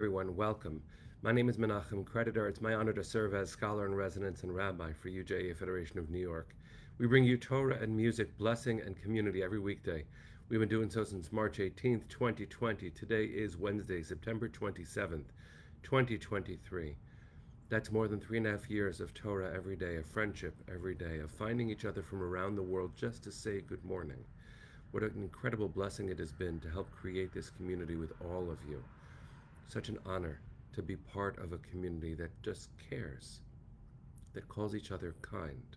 everyone. Welcome. My name is Menachem Creditor. It's my honor to serve as scholar in residence and rabbi for UJA Federation of New York. We bring you Torah and music, blessing, and community every weekday. We've been doing so since March 18th, 2020. Today is Wednesday, September 27th, 2023. That's more than 3.5 years of Torah every day, of friendship every day, of finding each other from around the world just to say good morning. What an incredible blessing it has been to help create this community with all of you. Such an honor to be part of a community that just cares, that calls each other kind,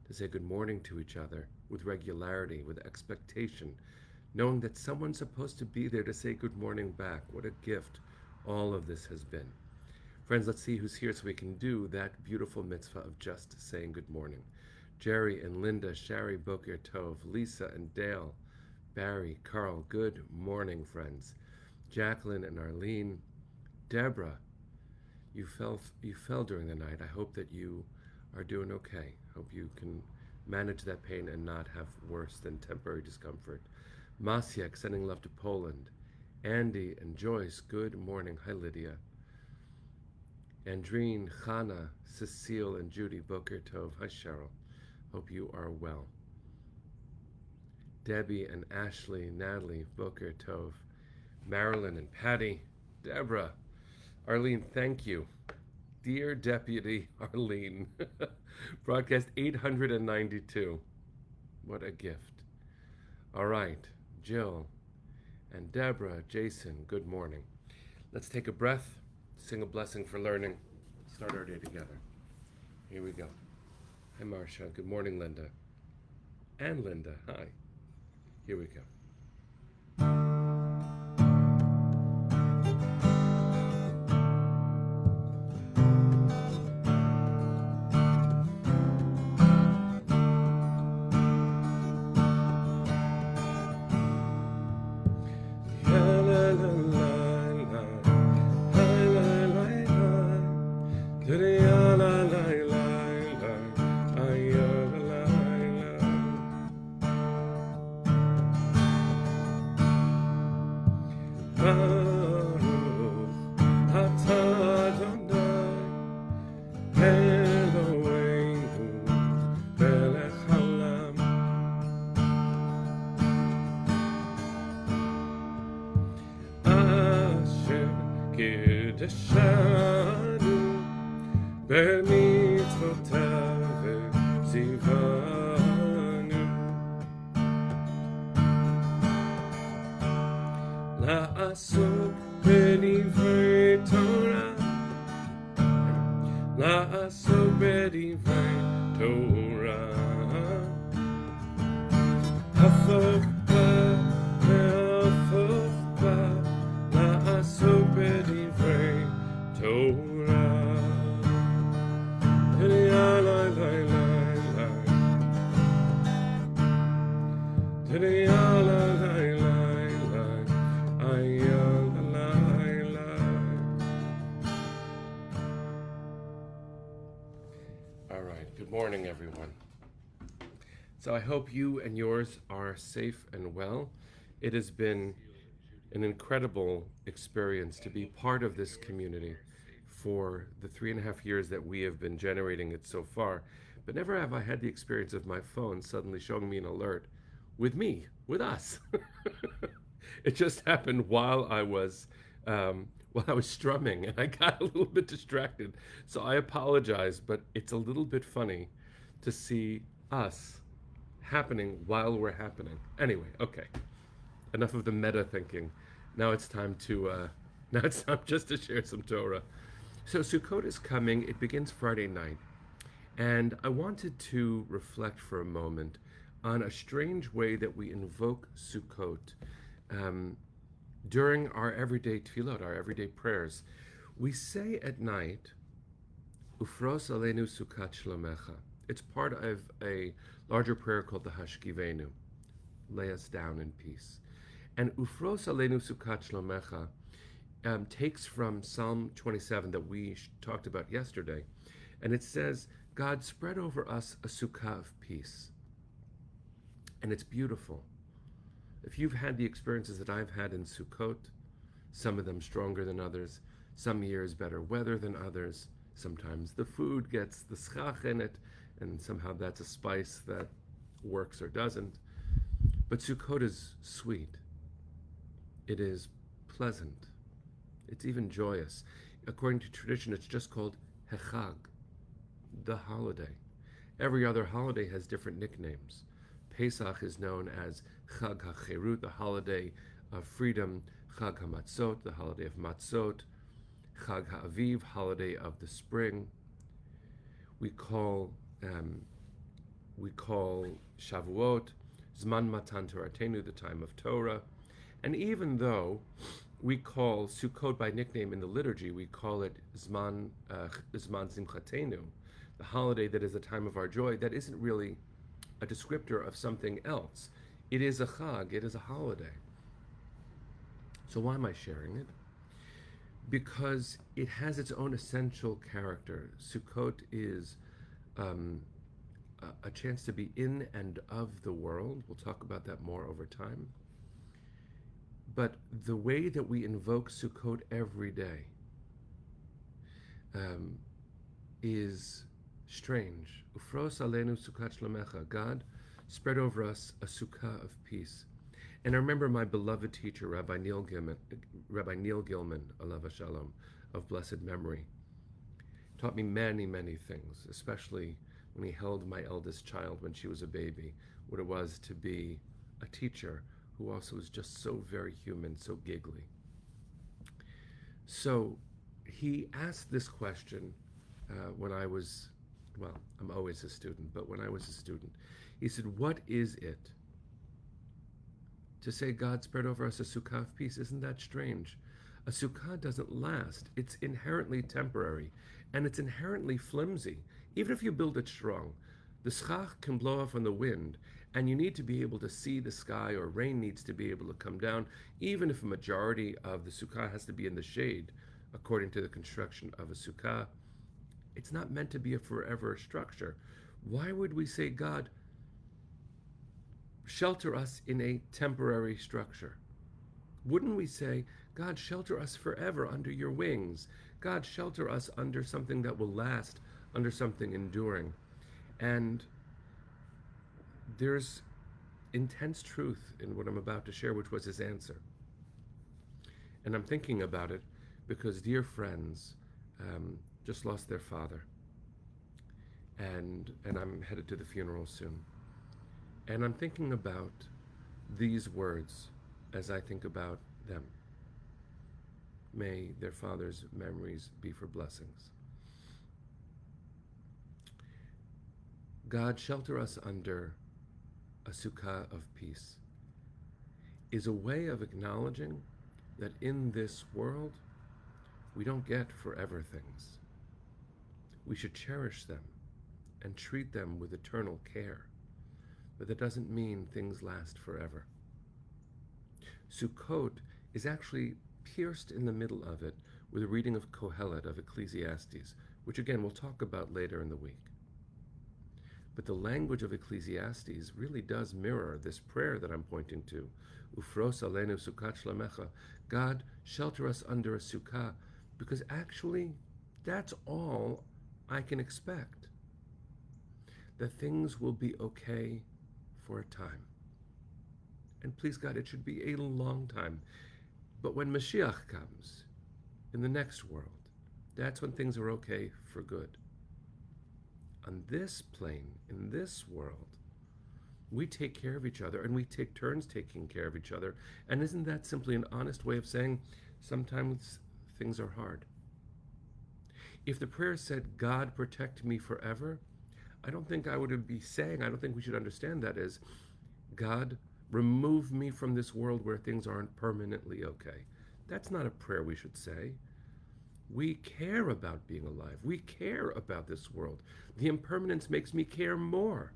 to say good morning to each other with regularity, with expectation, knowing that someone's supposed to be there to say good morning back. What a gift all of this has been. Friends, let's see who's here so we can do that beautiful mitzvah of just saying good morning. Jerry and Linda, Shari, Boker Tov, Lisa and Dale, Barry, Carl, good morning, friends. Jacqueline and Arlene, Deborah, you fell during the night. I hope that you are doing okay. Hope you can manage that pain and not have worse than temporary discomfort. Masiek, sending love to Poland. Andy and Joyce, good morning. Hi, Lydia. Andrine, Chana, Cecile and Judy, Boker Tov. Hi, Cheryl. Hope you are well. Debbie and Ashley, Natalie, Boker Tov. Marilyn and Patty, Deborah, Arlene, thank you. Dear Deputy Arlene, broadcast 892. What a gift. All right, Jill and Deborah, Jason, good morning. Let's take a breath, sing a blessing for learning, start our day together. Here we go. Hi, Marcia. Good morning, Linda. And Linda, hi. Here we go. לעסוק בדברי תורה, לעסוק בדברי תורה, הפוך בה והפוך בה, לעסוק בדברי תורה. תדיה לי לי לי לי, תדיה לי לי לי. All right, good morning, everyone. So I hope you and yours are safe and well. It has been an incredible experience to be part of this community for the 3.5 years that we have been generating it so far. But never have I had the experience of my phone suddenly showing me an alert with me, with us. It just happened while I was strumming, and I got a little bit distracted. So I apologize, but it's a little bit funny to see us happening while we're happening. Anyway, okay. Enough of the meta thinking. Now it's time just to share some Torah. So Sukkot is coming. It begins Friday night. And I wanted to reflect for a moment on a strange way that we invoke Sukkot during our everyday tefillot, our everyday prayers. We say at night, Ufros Aleinu Sukkot Shlomecha. It's part of a larger prayer called the Hashkivenu, lay us down in peace. And Ufros Aleinu Sukkot Shlomecha takes from Psalm 27 that we talked about yesterday, and it says, God, spread over us a sukkah of peace. And it's beautiful. If you've had the experiences that I've had in Sukkot, some of them stronger than others, some years better weather than others. Sometimes the food gets the schach in it, and somehow that's a spice that works or doesn't. But Sukkot is sweet. It is pleasant. It's even joyous. According to tradition, it's just called Hechag, the holiday. Every other holiday has different nicknames. Pesach is known as Chag HaCherut, the holiday of freedom, Chag HaMatzot, the holiday of Matzot, Chag HaAviv, holiday of the spring. We call Shavuot Zman Matan Toratenu, the time of Torah. And even though we call Sukkot by nickname in the liturgy, we call it Zman Simchatenu, the holiday that is the time of our joy, that isn't really a descriptor of something else. It is a chag, it is a holiday. So why am I sharing it? Because it has its own essential character. Sukkot is a chance to be in and of the world. We'll talk about that more over time. But the way that we invoke Sukkot every day is strange. Ufros alenu sukkot shlomecha. God spread over us a sukkah of peace. And I remember my beloved teacher, Rabbi Neil Gilman, alav shalom, of blessed memory, taught me many, many things, especially when he held my eldest child when she was a baby, what it was to be a teacher who also was just so very human, so giggly. So he asked this question when I was, well, I'm always a student, but when I was a student, he said, what is it to say God spread over us a sukkah of peace? Isn't that strange? A sukkah doesn't last. It's inherently temporary, and it's inherently flimsy. Even if you build it strong, the schach can blow off on the wind, and you need to be able to see the sky, or rain needs to be able to come down, even if a majority of the sukkah has to be in the shade, according to the construction of a sukkah. It's not meant to be a forever structure. Why would we say, God, shelter us in a temporary structure? Wouldn't we say, God, shelter us forever under your wings? God, shelter us under something that will last, under something enduring. And there's intense truth in what I'm about to share, which was his answer. And I'm thinking about it because dear friends just lost their father. And I'm headed to the funeral soon. And I'm thinking about these words as I think about them. May their father's memories be for blessings. God, shelter us under a sukkah of peace is a way of acknowledging that in this world we don't get forever things. We should cherish them and treat them with eternal care. But that doesn't mean things last forever. Sukkot is actually pierced in the middle of it with a reading of Kohelet, of Ecclesiastes, which again we'll talk about later in the week. But the language of Ecclesiastes really does mirror this prayer that I'm pointing to. Ufros alenu sukkot shlemecha. God, shelter us under a sukkah, because actually that's all I can expect. That things will be okay for a time. And please God, it should be a long time. But when Mashiach comes in the next world, that's when things are okay for good. On this plane, in this world, we take care of each other, and we take turns taking care of each other. And isn't that simply an honest way of saying sometimes things are hard? If the prayer said, God, protect me forever, I don't think I would be saying, I don't think we should understand that as, God, remove me from this world where things aren't permanently okay. That's not a prayer we should say. We care about being alive. We care about this world. The impermanence makes me care more.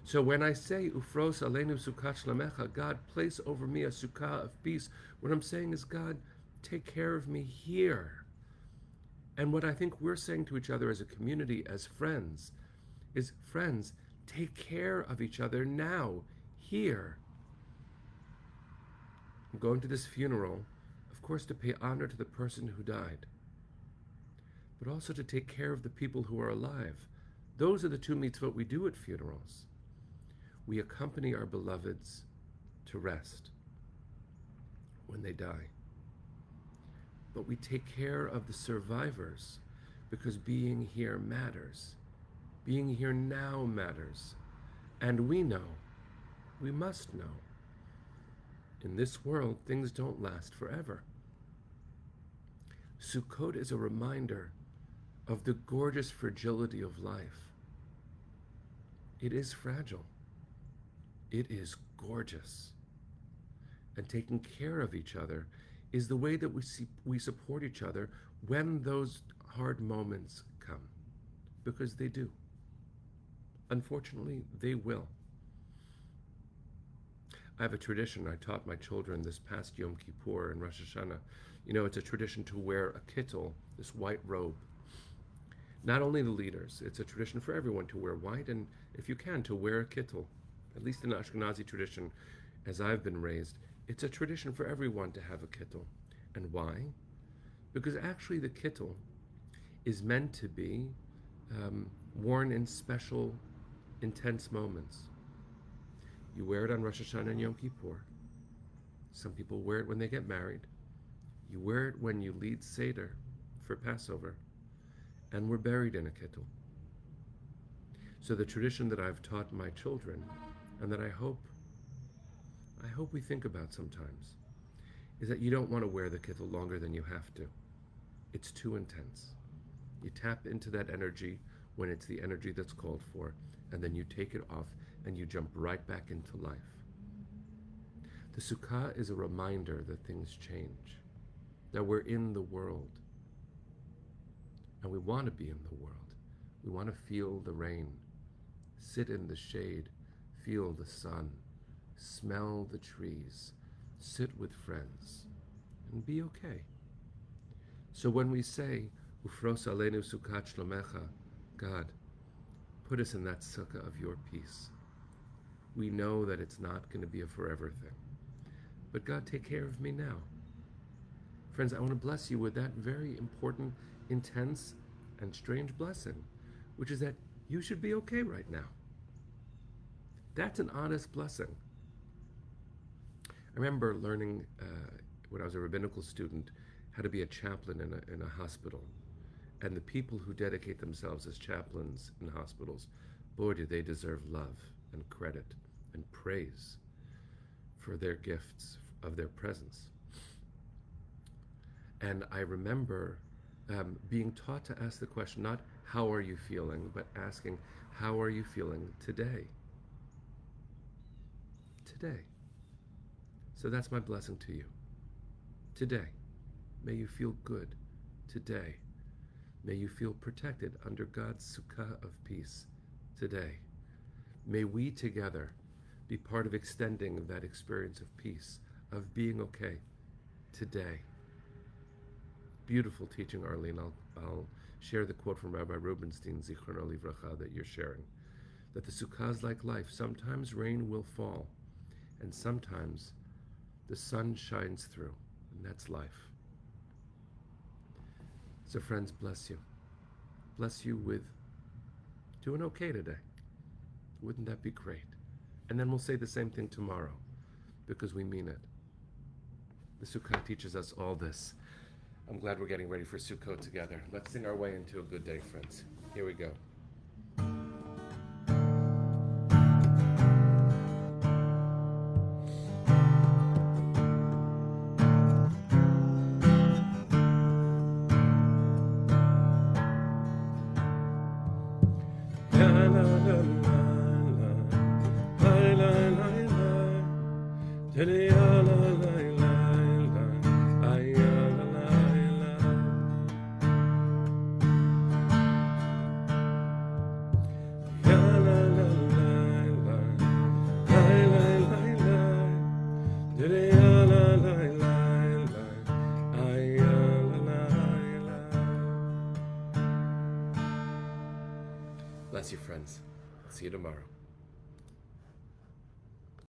So when I say, Ufros alenu sukkot shlemecha, God, place over me a sukkah of peace, what I'm saying is, God, take care of me here. And what I think we're saying to each other as a community, as friends, is, friends, take care of each other now, here. I'm going to this funeral, of course, to pay honor to the person who died, but also to take care of the people who are alive. Those are the two mitzvot we do at funerals. We accompany our beloveds to rest when they die. But we take care of the survivors because being here matters. Being here now matters. And we know, we must know, in this world, things don't last forever. Sukkot is a reminder of the gorgeous fragility of life. It is fragile. It is gorgeous. And taking care of each other is the way that we support each other when those hard moments come, because they do. Unfortunately, they will. I have a tradition I taught my children this past Yom Kippur and Rosh Hashanah. You know, it's a tradition to wear a kittel, this white robe. Not only the leaders, it's a tradition for everyone to wear white, and if you can, to wear a kittel. At least in the Ashkenazi tradition, as I've been raised, it's a tradition for everyone to have a kittel. And why? Because actually the kittel is meant to be worn in special, intense moments. You wear it on Rosh Hashanah and Yom Kippur. Some people wear it when they get married. You wear it when you lead Seder for Passover. And we're buried in a kittel. So the tradition that I've taught my children, and that I hope we think about sometimes, is that you don't want to wear the kittel longer than you have to. It's too intense. You tap into that energy when it's the energy that's called for, and then you take it off and you jump right back into life. The Sukkah is a reminder that things change, that we're in the world, and we want to be in the world. We want to feel the rain, sit in the shade, feel the sun, smell the trees, sit with friends, and be okay. So when we say, Ufros aleinu sukkat shlomecha, God, put us in that sukkah of your peace, we know that it's not going to be a forever thing. But God, take care of me now. Friends, I want to bless you with that very important, intense, and strange blessing, which is that you should be okay right now. That's an honest blessing. I remember learning when I was a rabbinical student how to be a chaplain in a hospital. And the people who dedicate themselves as chaplains in hospitals, boy, do they deserve love and credit and praise for their gifts of their presence. And I remember being taught to ask the question, not how are you feeling, but asking, how are you feeling today? Today. So that's my blessing to you. Today. May you feel good. Today. May you feel protected under God's sukkah of peace. Today. May we together be part of extending that experience of peace, of being okay. Today. Beautiful teaching, Arlene. I'll share the quote from Rabbi Rubenstein, Zichrono Livracha, that you're sharing. That the sukkah is like life. Sometimes rain will fall, and sometimes the sun shines through, and that's life. So friends, bless you. Bless you with doing okay today. Wouldn't that be great? And then we'll say the same thing tomorrow, because we mean it. The Sukkah teaches us all this. I'm glad we're getting ready for Sukkot together. Let's sing our way into a good day, friends. Here we go. Bless you, friends. See you tomorrow.